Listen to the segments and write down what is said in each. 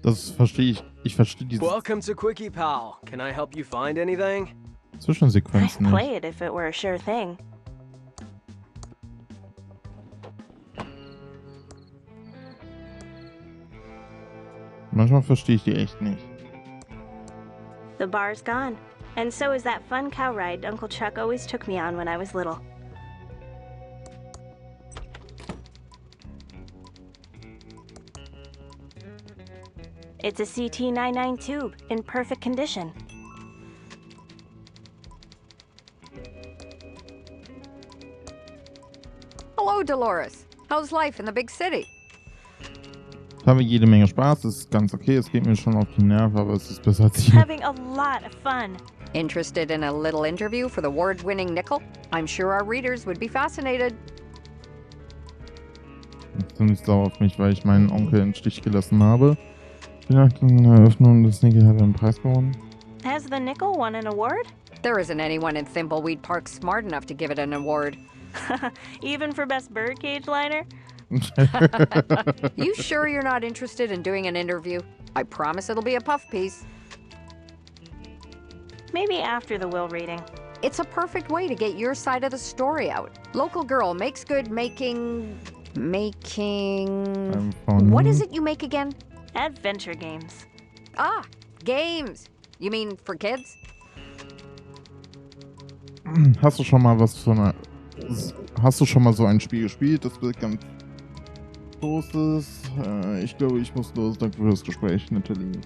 Das verstehe ich. Ich verstehe diese Welcome to Quickie Pal. Can I help you find anything? Zwischensequenzen I'd nicht. play it if it were a sure thing. Manchmal verstehe ich die echt nicht. The bar's gone. And so is that fun cow ride Uncle Chuck always took me on when I was little. It's a CT99 tube in perfect condition. Hello, Dolores. How's life in the big city? Ich habe jede Menge Spaß, es ist ganz okay, es geht mir schon auf die Nerven, aber es ist besser als hier. Having a lot of fun. Interested in a little interview for the award-winning Nickel? I'm sure our readers would be fascinated. Ich bin nicht sauer auf mich, weil ich meinen Onkel im Stich gelassen habe. Vielleicht in der Eröffnung des Nickel hat er einen Preis gewonnen. Has the nickel won an award? There isn't anyone in Thimbleweed Park smart enough to give it an award. Even for best birdcage liner? You sure you're not interested in doing an interview? I promise it'll be a puff piece. Maybe after the will reading. It's a perfect way to get your side of the story out. Local girl makes good making... What is it you make again? Adventure games. Ah, games. You mean for kids? Hast du schon mal so ein Spiel gespielt, das ganz groß ist? Ich glaube, ich muss los. Danke für das Gespräch, Natalie.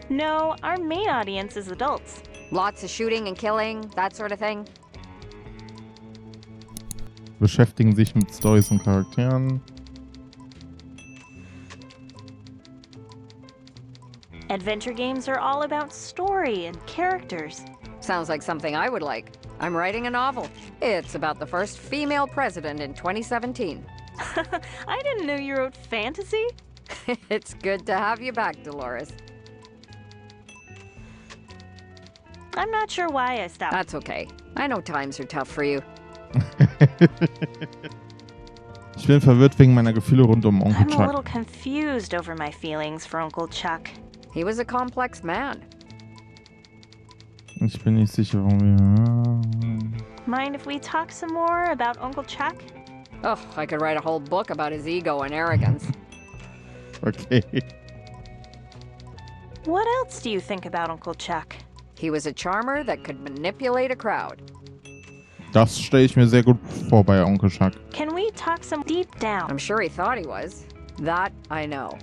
No, our main audience is adults. Lots of shooting and killing, that sort of thing. Beschäftigen sich mit Storys und Charakteren. Adventure games are all about story and characters. Sounds like something I would like. I'm writing a novel. It's about the first female president in 2017. I didn't know you wrote fantasy. It's good to have you back, Dolores. I'm not sure why I stopped. That's okay. I know times are tough for you. Ich bin verwirrt wegen meiner Gefühle rund um Onkel I'm a Chuck. little confused over my feelings for Uncle Chuck. He was a complex man. Ich bin nicht sicher, warum wir... Mind if we talk some more about Uncle Chuck? Oh, I could write a whole book about his ego and arrogance. Okay. What else do you think about Uncle Chuck? He was a charmer that could manipulate a crowd. Das stelle ich mir sehr gut vor bei Onkel Chuck. Can we talk some deep down? I'm sure he thought he was. That I know.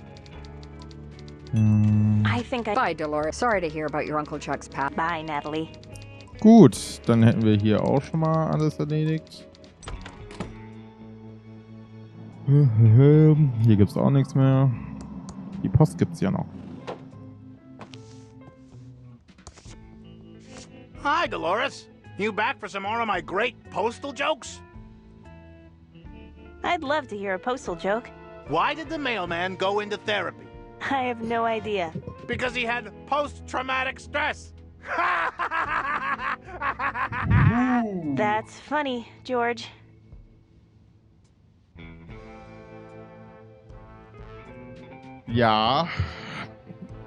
I think I... Bye, Dolores. Sorry to hear about your Uncle Chuck's past. Bye, Natalie. Gut, dann hätten wir hier auch schon mal alles erledigt. Hier gibt's auch nichts mehr. Die Post gibt's ja noch. Hi, Dolores. You back for some more of my great postal jokes? I'd love to hear a postal joke. Why did the mailman go into therapy? I have no idea. Because he had post-traumatic stress. That's funny, George. Ja,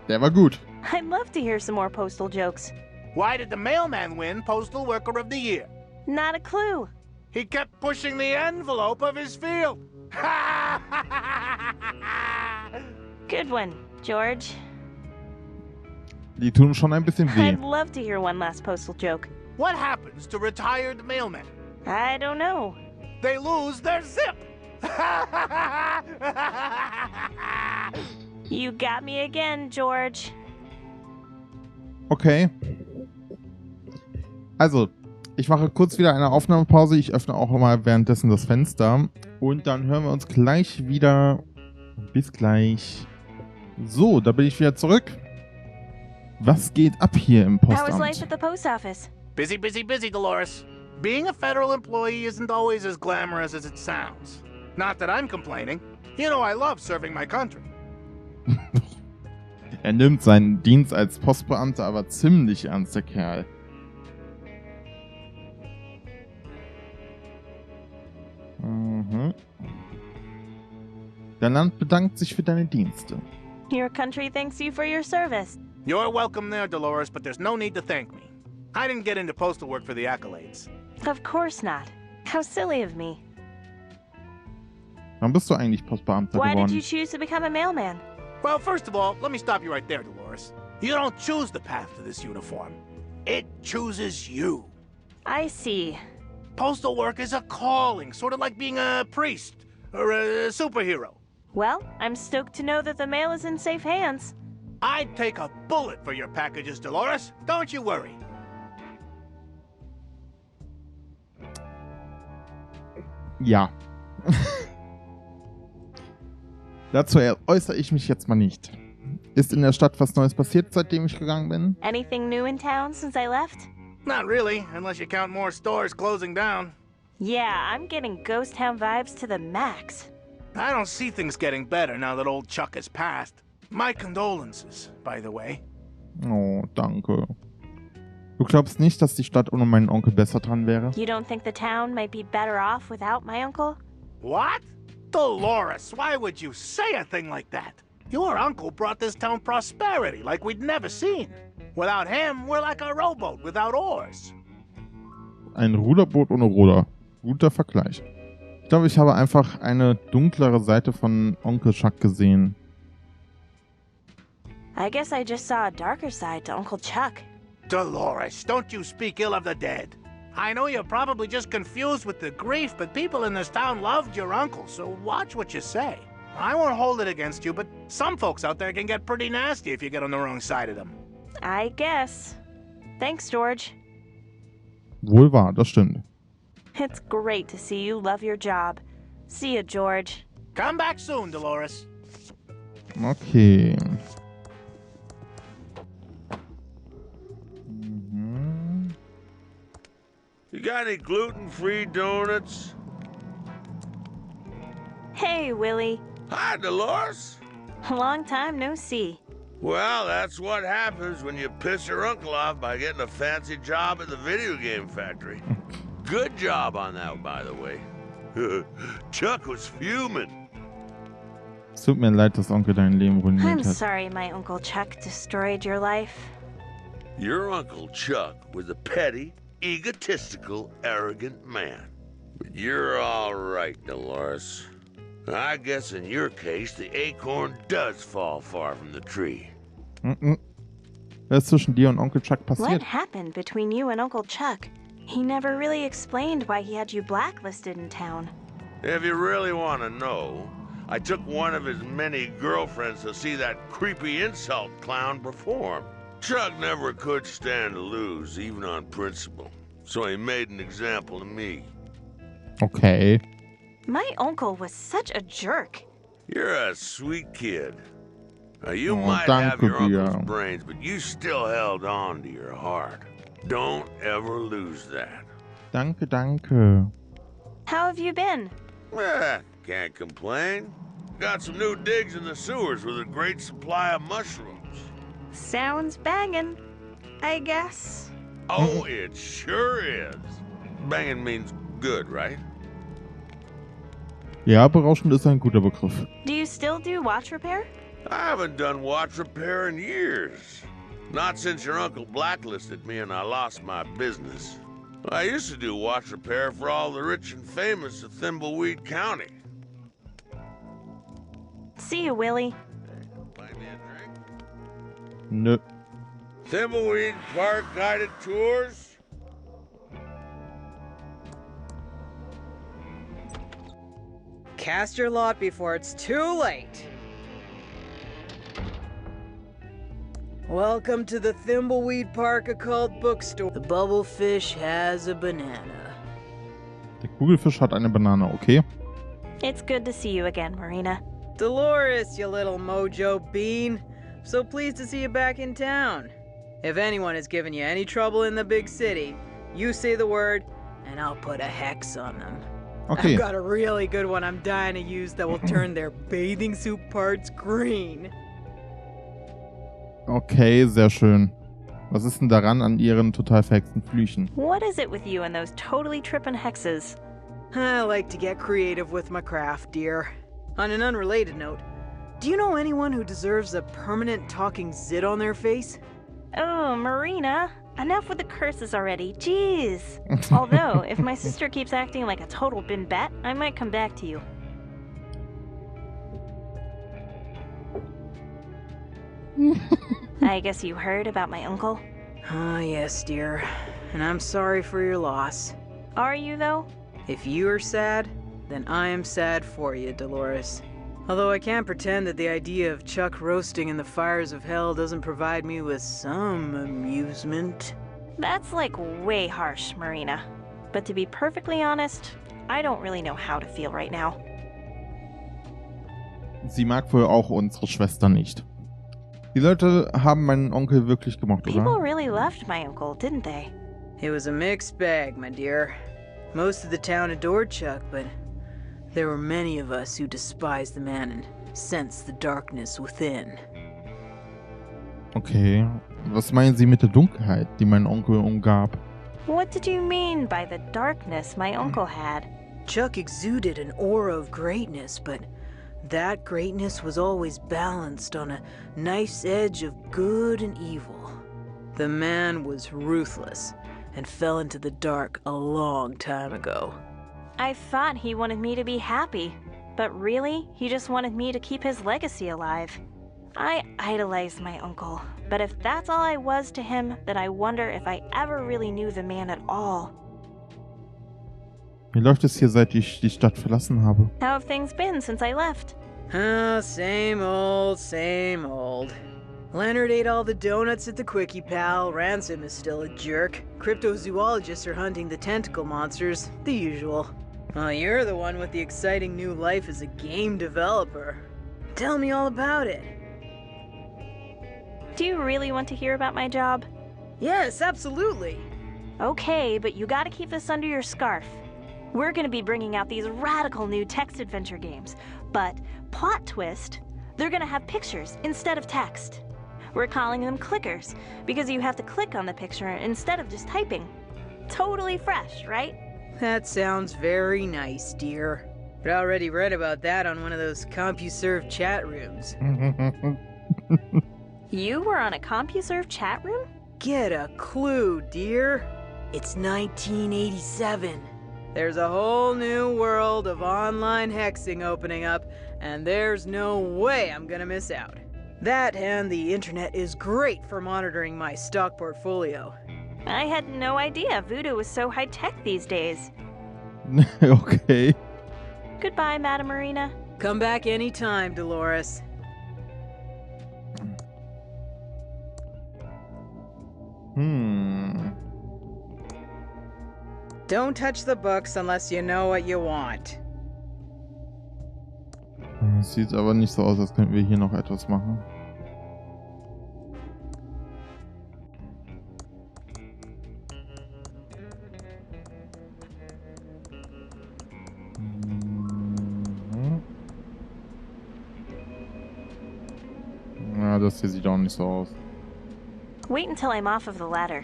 der war gut. I'd love to hear some more postal jokes. Why did the mailman win Postal Worker of the Year? Not a clue. He kept pushing the envelope of his field. Good one, George. Die tun schon ein bisschen weh. I'd love to hear one last postal joke. What happens to retired mailmen? I don't know. They lose their zip. You got me again, George. Okay. Also, ich mache kurz wieder eine Aufnahmepause. Ich öffne auch mal währenddessen das Fenster. Und dann hören wir uns gleich wieder. Bis gleich. So, da bin ich wieder zurück. Was geht ab hier im How was life Postamt? at the post office? Busy, busy, busy, Dolores. Being a federal employee isn't always as glamorous as it sounds. Not that I'm complaining. You know I love serving my country. Er nimmt seinen Dienst als Postbeamter aber ziemlich ernst, der Kerl. Dein Land bedankt sich für deine Dienste. Your country thanks you for your service. You're welcome there, Dolores, but there's no need to thank me. I didn't get into postal work for the accolades. Of course not. How silly of me. Wann bist du eigentlich Postbeamter Why did geworden? you choose to become a mailman? Well, first of all, let me stop you right there, Dolores. You don't choose the path to this uniform. It chooses you. I see. Postal work is a calling, sort of like being a priest or a superhero. Well, I'm stoked to know that the mail is in safe hands. I'd take a bullet for your packages, Dolores. Don't you worry. Ja. Dazu äußere ich mich jetzt mal nicht. Ist in der Stadt was Neues passiert, seitdem ich gegangen bin? Anything new in town since I left? Not really, unless you count more stores closing down. Yeah, I'm getting ghost town vibes to the max. I don't see things getting better now that old Chuck has passed. My condolences, by the way. Oh, danke. Du glaubst nicht, dass die Stadt ohne meinen Onkel besser dran wäre? You don't think the town might be better off without my uncle? What? Dolores, why would you say a thing like that? Your uncle brought this town prosperity like we'd never seen. Without him, we're like a rowboat without oars. Ein Ruderboot ohne Ruder. Guter Vergleich. Ich glaube, ich habe einfach eine dunklere Seite von Onkel Chuck gesehen. I guess I just saw a darker side to Uncle Chuck. Dolores, don't you speak ill of the dead. I know you're probably just confused with the grief, but people in this town loved your uncle, so watch what you say. I won't hold it against you, but some folks out there can get pretty nasty if you get on the wrong side of them. I guess. Thanks, George. Wohl wahr, das stimmt. It's great to see you love your job. See you, George. Come back soon, Dolores. Okay. You got any gluten-free donuts? Hey, Willie. Hi, Dolores. Long time no see. Well, that's what happens when you piss your uncle off by getting a fancy job at the video game factory. Good job on that, by the way. Chuck was fuming. Es tut mir leid, dass Onkel dein Leben ruiniert I'm hat. sorry my Uncle Chuck destroyed your life. Your Uncle Chuck was a petty, egotistical, arrogant man. But you're all right, Dolores. I guess in your case, the acorn does fall far from the tree. Was ist zwischen dir und Onkel Chuck What passiert? happened between you and Uncle Chuck? He never really explained why he had you blacklisted in town. If you really want to know, I took one of his many girlfriends to see that creepy insult clown perform. Chuck never could stand to lose, even on principle. So he made an example of me. Okay. My uncle was such a jerk. You're a sweet kid. Now, you Oh, might have danke your uncle's dir. brains, but you still held on to your heart. Don't ever lose that. Danke, danke. How have you been? Can't complain. Got some new digs in the sewers with a great supply of mushrooms. Sounds bangin', I guess. Oh, it sure is. Banging means good, right? Ja, berauschend ist ein guter Begriff. Do you still do watch repair? I haven't done watch repair in years. Not since your uncle blacklisted me and I lost my business. I used to do watch repair for all the rich and famous of Thimbleweed County. See you, Willie. Buy me a drink? Nö. Thimbleweed Park guided tours? Cast your lot before it's too late. Welcome to the Thimbleweed Park Occult Bookstore. The bubblefish has a banana. Der Kugelfisch hat eine Banane, okay? It's good to see you again, Marina. Dolores, you little mojo bean. So pleased to see you back in town. If anyone has given you any trouble in the big city, you say the word, and I'll put a hex on them. Okay. I've got a really good one I'm dying to use that will turn their bathing suit parts green. Okay, sehr schön. Was ist denn daran an ihren total verhexten Flüchen? What is it with you and those totally trippin' hexes? I like to get creative with my craft, dear. On an unrelated note, do you know anyone who deserves a permanent talking zit on their face? Oh, Marina, enough with the curses already, jeez. Although, if my sister keeps acting like a total bimbette, I might come back to you. I guess you heard about my uncle? Ah, yes, dear. And I'm sorry for your loss. Are you, though? If you are sad, then I am sad for you, Dolores. Although I can't pretend that the idea of Chuck roasting in the fires of hell doesn't provide me with some amusement. That's like way harsh, Marina. But to be perfectly honest, I don't really know how to feel right now. Sie mag wohl auch unsere Schwester nicht. Die Leute haben meinen Onkel wirklich gemocht, oder? People really loved my uncle, didn't they? It was a mixed bag, my dear. Most of the town adored Chuck, but there were many of us who despised the man and sensed the darkness within. Okay. Was meinen Sie mit der Dunkelheit, die mein Onkel umgab? What did you mean by the darkness my uncle had? Chuck exuded an aura of greatness, but that greatness was always balanced on a nice edge of good and evil. The man was ruthless and fell into the dark a long time ago. I thought he wanted me to be happy, but really, he just wanted me to keep his legacy alive. I idolized my uncle, but if that's all I was to him, then I wonder if I ever really knew the man at all. Wie läuft es hier, seit ich die Stadt verlassen habe? How have things been since I left? Oh, same old, same old. Leonard ate all the donuts at the Quickie Pal, Ransom is still a jerk, cryptozoologists are hunting the tentacle monsters, the usual. Well, you're the one with the exciting new life as a game developer. Tell me all about it. Do you really want to hear about my job? Yes, absolutely. Okay, but you gotta keep this under your scarf. We're gonna be bringing out these radical new text adventure games, but plot twist, they're gonna have pictures instead of text. We're calling them clickers, because you have to click on the picture instead of just typing. Totally fresh, right? That sounds very nice, dear. But I already read about that on one of those CompuServe chat rooms. You were on a CompuServe chat room? Get a clue, dear. It's 1987. There's a whole new world of online hexing opening up, and there's no way I'm gonna miss out. That and the internet is great for monitoring my stock portfolio. I had no idea voodoo was so high-tech these days. Okay. Goodbye, Madam Marina. Come back anytime, Dolores. Don't touch the books unless you know what you want. Es sieht aber nicht so aus, als könnten wir hier noch etwas machen. Ja, das hier sieht auch nicht so aus. Wait until I'm off of the ladder.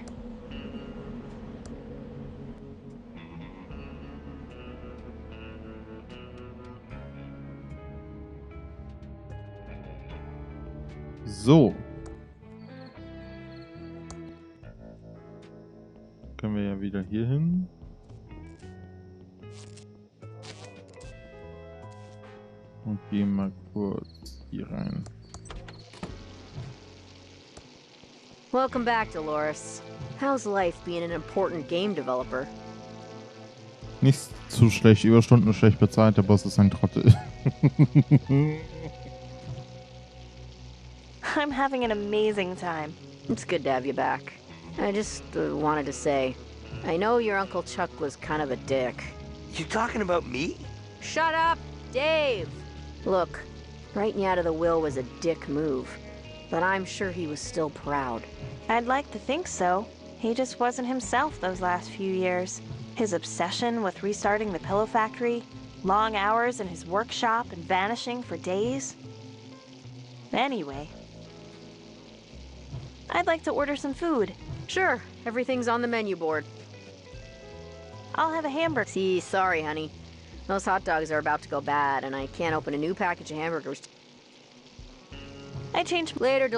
So. Können wir ja wieder hier hin. Und gehen mal kurz hier rein. Welcome back, Dolores. How's life being an important game developer? Nicht zu schlecht, Überstunden schlecht bezahlt, der Boss ist ein Trottel. I'm having an amazing time. It's good to have you back. I just wanted to say, I know your Uncle Chuck was kind of a dick. You talking about me? Shut up, Dave! Look, writing you out of the will was a dick move, but I'm sure he was still proud. I'd like to think so. He just wasn't himself those last few years. His obsession with restarting the pillow factory, long hours in his workshop and vanishing for days. Anyway, I'd like to order some food. Sure, everything's on the menu board. I'll have a hamburger. See, sorry, honey. Those hot dogs are about to go bad, and I can't open a new package of hamburgers. I changed. Later,